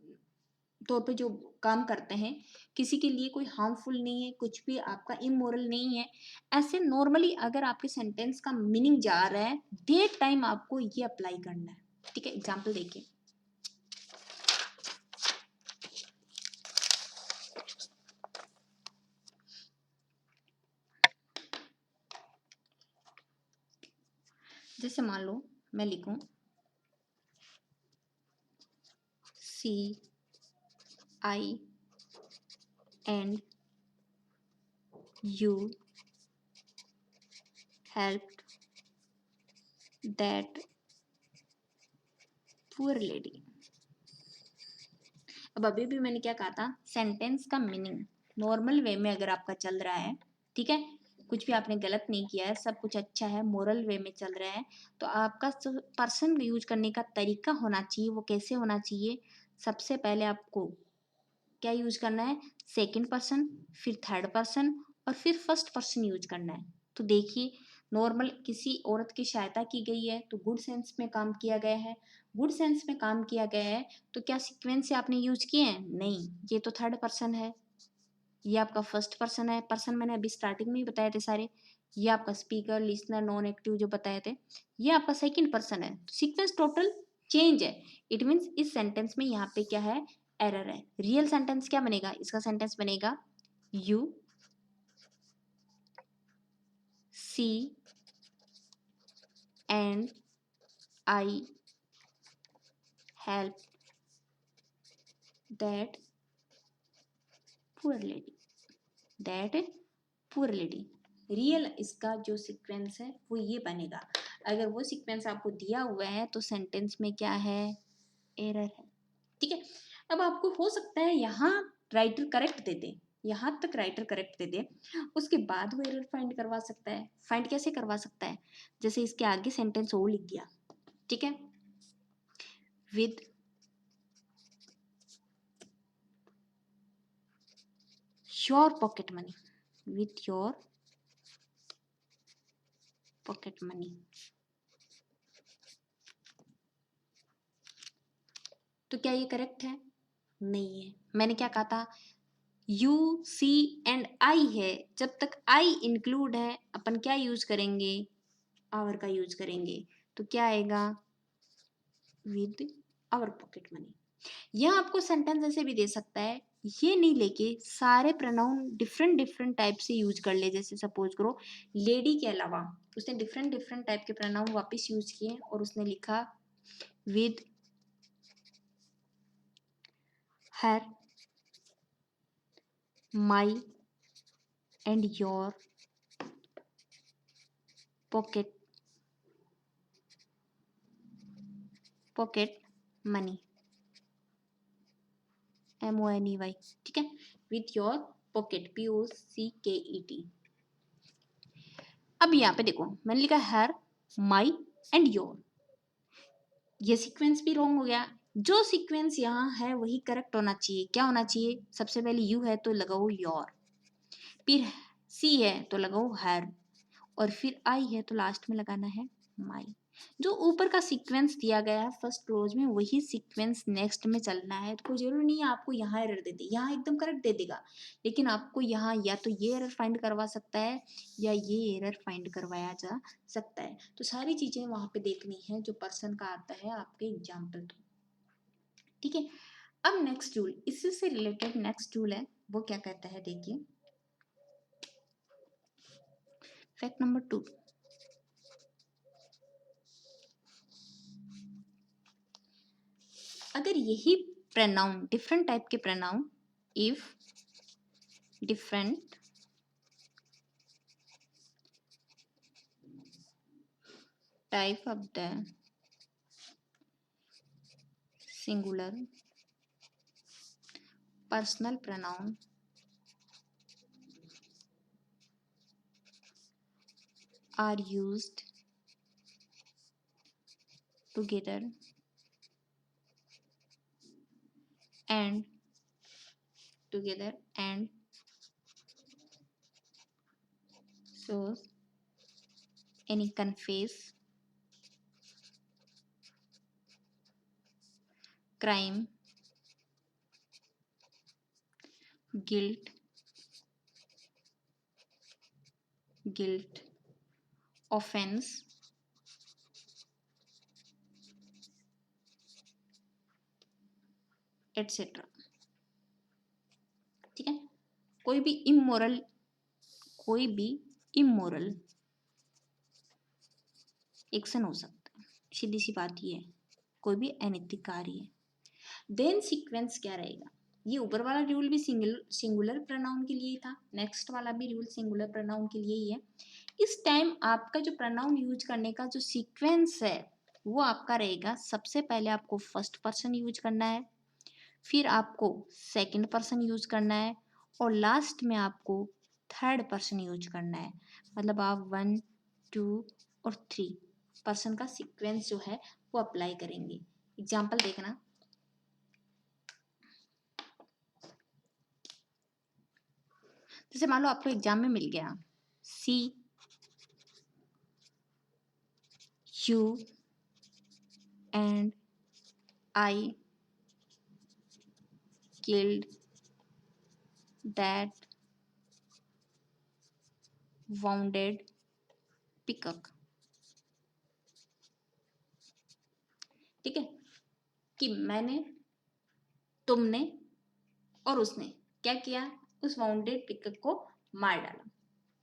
तौर पे जो काम करते हैं, किसी के लिए कोई हार्मफुल नहीं है, कुछ भी आपका इमोरल नहीं है, ऐसे नॉर्मली अगर आपके सेंटेंस का मीनिंग जा रहा है, डेट टाइम आपको ये अप्लाई करना है। ठीक है, एग्जाम्पल देखिए। जैसे मान लो मैं लिखूं see I and you helped that poor lady. अब अभी भी मैंने क्या कहा था, सेंटेंस का मीनिंग नॉर्मल वे में अगर आपका चल रहा है, ठीक है, कुछ भी आपने गलत नहीं किया है, सब कुछ अच्छा है, मोरल वे में चल रहा है, तो आपका पर्सन यूज करने का तरीका होना चाहिए, वो कैसे होना चाहिए? सबसे पहले आपको क्या यूज करना है? सेकंड पर्सन, फिर थर्ड पर्सन और फिर फर्स्ट पर्सन यूज करना है। तो देखिए, नॉर्मल किसी औरत की सहायता की गई है तो गुड सेंस में काम किया गया है। गुड सेंस में काम किया गया है तो क्या सीक्वेंस से आपने यूज किए हैं? नहीं, ये तो थर्ड पर्सन है, ये आपका फर्स्ट पर्सन है। पर्सन मैंने अभी स्टार्टिंग में ही बताए थे सारे। ये आपका स्पीकर, लिसनर, नॉन एक्टिव जो बताए थे, ये आपका सेकंड पर्सन है। तो सीक्वेंस टोटल चेंज है। इट मीन्स इस सेंटेंस में यहाँ पे क्या है? एरर है। रियल सेंटेंस क्या बनेगा? इसका सेंटेंस बनेगा you see and I help that poor lady, that poor lady. Real इसका जो सीक्वेंस है वो ये बनेगा। अगर वो सीक्वेंस आपको दिया हुआ है तो सेंटेंस में क्या है? एरर है। ठीक है, अब आपको हो सकता है यहाँ राइटर करेक्ट दे दे, यहाँ तक राइटर करेक्ट दे दे, उसके बाद वो एरर फाइंड करवा सकता है। फाइंड कैसे करवा सकता है? जैसे इसके आगे सेंटेंस वो लिख दिया, ठीक है, with your pocket money, with your pocket money, तो क्या ये करेक्ट है? नहीं है। मैंने क्या कहा था? यू सी एंड आई है, जब तक आई इंक्लूड है अपन क्या यूज करेंगे? आवर का यूज करेंगे। तो क्या आएगा? With our pocket money. यह आपको सेंटेंस ऐसे भी दे सकता है, ये नहीं लेके सारे प्रोनाउन डिफरेंट डिफरेंट टाइप से यूज कर ले। जैसे सपोज करो लेडी के अलावा उसने डिफरेंट डिफरेंट टाइप के प्रोनाउन वापस यूज किए और उसने लिखा with her, my and your pocket pocket money, MONEY। ठीक है, विथ योर पॉकेट, POCKET। अब यहाँ पे देखो मैंने लिखा हर, माई एंड योर, ये सीक्वेंस भी रॉन्ग हो गया। जो सीक्वेंस यहाँ है वही करेक्ट होना चाहिए। क्या होना चाहिए? सबसे पहले यू है तो लगाओ योर, फिर सी है तो लगाओ हर, और फिर आई है तो लास्ट में लगाना है माई। जो ऊपर का सीक्वेंस दिया गया है फर्स्ट क्लोज में वही सीक्वेंस नेक्स्ट में चलना है। तो कोई जरूरी नहीं है आपको यहाँ एरर दे दे, यहाँ एकदम करेक्ट दे देगा, लेकिन आपको यहाँ या तो ये एरर फाइंड करवा सकता है या ये एरर फाइंड करवाया जा सकता है। तो सारी चीजें वहां पे देखनी है जो पर्सन का आता है आपके एग्जाम्पल थ्रू। ठीक है, अब नेक्स्ट रूल, इससे से रिलेटेड नेक्स्ट रूल है, वो क्या कहता है देखिए। फैक्ट नंबर 2, अगर यही प्रोनाउन डिफरेंट टाइप के pronoun, if different type of the singular personal pronoun are used together and shows any confess, crime, guilt, offense, etc. ठीक है। कोई भी इमोरल एक्शन हो सकता है, सीधी सी बात ये है, कोई भी अनैतिक कार्य है। देन सीक्वेंस क्या रहेगा? ये ऊपर वाला रूल भी सिंगुलर प्रोनाउन के लिए ही था, नेक्स्ट वाला भी रूल सिंगुलर प्रोनाउन के लिए ही है। इस टाइम आपका जो प्रोनाउन यूज करने का जो सीक्वेंस है वो आपका रहेगा, सबसे पहले आपको फर्स्ट पर्सन यूज करना है, फिर आपको सेकंड पर्सन यूज करना है, और लास्ट में आपको थर्ड पर्सन यूज करना है। मतलब आप 1, 2 और 3 पर्सन का सीक्वेंस जो है वो अप्लाई करेंगे। एग्जाम्पल देखना, जैसे मान लो आपको एग्जाम में मिल गया see you and I killed that wounded peacock. ठीक है, कि मैंने, तुमने और उसने क्या किया, उस वाउंडेड पिकअप को मार डाला।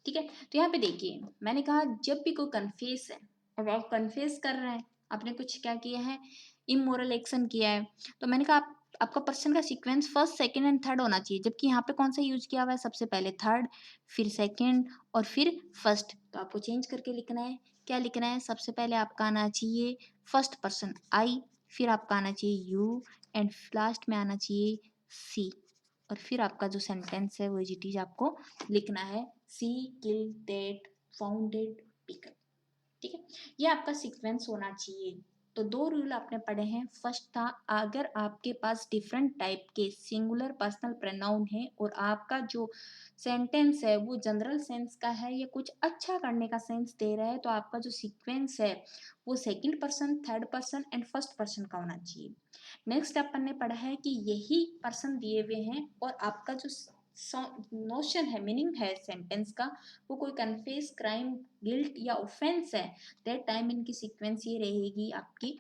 ठीक है, तो यहाँ पे देखिए मैंने कहा जब भी कोई कन्फेस है और आप कन्फेस कर रहे हैं, आपने कुछ क्या किया है, इमोरल एक्शन किया है, तो मैंने कहा आपका पर्सन का sequence first second and third होना चाहिए, जबकि यहाँ पे कौन सा यूज किया हुआ है, सबसे पहले थर्ड, फिर सेकंड और फिर फर्स्ट। तो आपको चेंज करके लिखना है, क्या लिखना है, सबसे पहले आपका आना चाहिए फर्स्ट पर्सन आई, फिर आपका आना चाहिए यू, एंड लास्ट में आना चाहिए सी, और फिर आपका जो सेंटेंस है वो एज इट इज आपको लिखना है, सी किल दैट फाउंडेड पिकअप। ठीक है, ये आपका सीक्वेंस होना चाहिए। तो दो रूल आपने पढ़े हैं। फर्स्ट था, अगर आपके पास डिफरेंट टाइप के सिंगुलर पर्सनल प्रोनाउन है और आपका जो सेंटेंस है वो जनरल सेंस का है या कुछ अच्छा करने का सेंस दे रहा है, तो आपका जो सीक्वेंस है वो second person, third person and first person का होना चाहिए। नेक्स्ट अपन ने पढ़ा है कि यही पर्सन दिए हुए हैं और आपका जो नोशन है, मीनिंग है सेंटेंस का, वो कोई कन्फेस, क्राइम, गिल्ट या ऑफेंस है, दैट टाइम इनकी सीक्वेंस ये रहेगी आपकी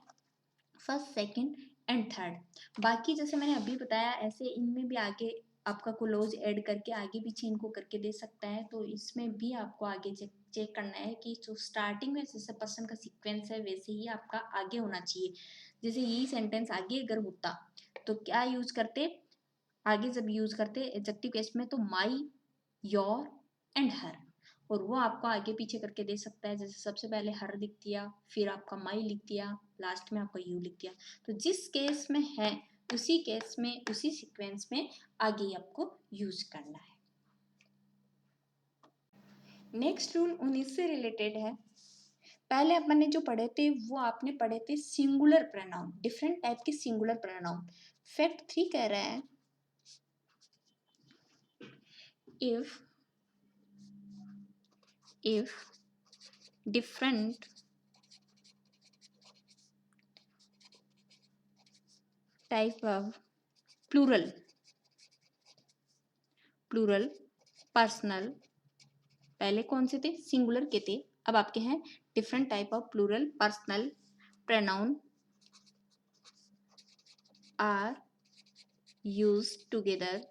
फर्स्ट, सेकंड एंड थर्ड। बाकी जैसे मैंने अभी बताया ऐसे इनमें भी आगे आपका क्लोज ऐड करके आगे पीछे इनको करके दे सकता है, तो इसमें भी आपको आगे चेक करना है कि जो स्टार्टिंग में जैसे पर्सन का सीक्वेंस है वैसे ही आपका आगे होना चाहिए। जैसे यही सेंटेंस आगे अगर होता तो क्या यूज करते, आगे जब यूज करते एडजेक्टिव केस में, तो माई, योर एंड हर, और वो आपको आगे पीछे करके दे सकता है। जैसे सबसे पहले हर लिख दिया, फिर आपका माई लिख दिया, लास्ट में आपका यू लिख दिया। तो जिस केस में है उसी केस में, उसी सीक्वेंस में आगे आपको यूज करना है। नेक्स्ट रूल उन्हीं से रिलेटेड है। पहले अपन ने जो पढ़े थे वो आपने पढ़े थे सिंगुलर प्रोनाउन, डिफरेंट टाइप के सिंगुलर प्रोनाउन। फैक्ट 3 कह रहा है, if different type of plural personal, पहले कौन से थे, सिंगुलर के थे, अब आपके हैं different type of plural personal pronoun are used together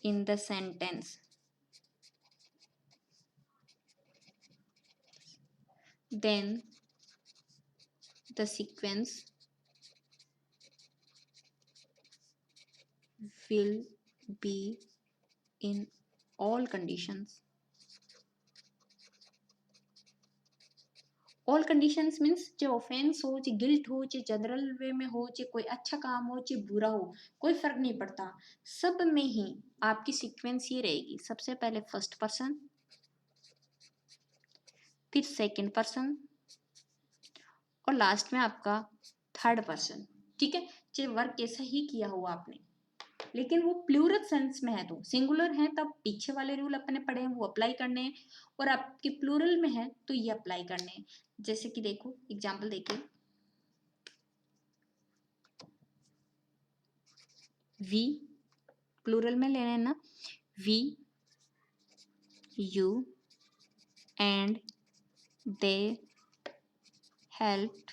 in the sentence, then the sequence will be in all conditions all conditions means चाहे ऑफेंस हो, चाहे गिल्ट हो, चाहे जनरल वे में हो, चाहे कोई अच्छा काम हो, चाहे बुरा हो, कोई फर्क नहीं पड़ता, सब में ही आपकी सीक्वेंस ये रहेगी, सबसे पहले फर्स्ट पर्सन, फिर सेकंड पर्सन और लास्ट में आपका थर्ड पर्सन। ठीक है, चाहे वर्क कैसा ही किया हो आपने, लेकिन वो प्लूरल सेंस में है, तो सिंगुलर है तब पीछे वाले रूल अपने पढ़े हैं वो अप्लाई करने हैं, और आपके प्लूरल में है तो ये अप्लाई करने हैं। जैसे कि देखो एग्जांपल देखिए, वी प्लूरल में लेना है ना, we you and they helped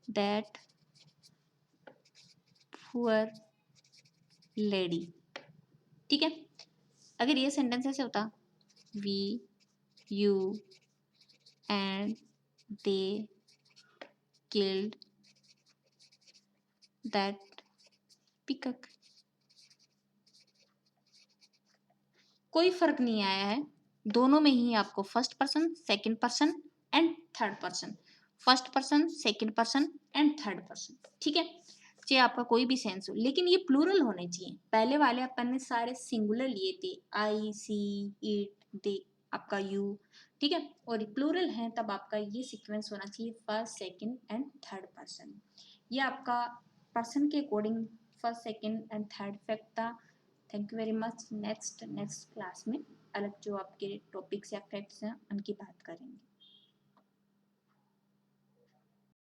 that poor lady. ठीक है, अगर ये सेंटेंस ऐसे होता, we you and they killed that peacock, कोई फर्क नहीं आया है, दोनों में ही आपको first person, second person and third person, first person, second person and third person. ठीक है, चाहे आपका कोई भी सेंस हो, लेकिन ये प्लूरल होने चाहिए। पहले वाले अपन ने सारे सिंगुलर लिए थे, आई सी इट दे, आपका यू। ठीक है, और प्लूरल है तब आपका ये सीक्वेंस होना चाहिए first, second and third person. ये आपका पर्सन के according first, second and third fact था। Thank you very much. Next class में अलग जो आपके टॉपिक्स या फैक्ट्स हैं उनकी बात करेंगे।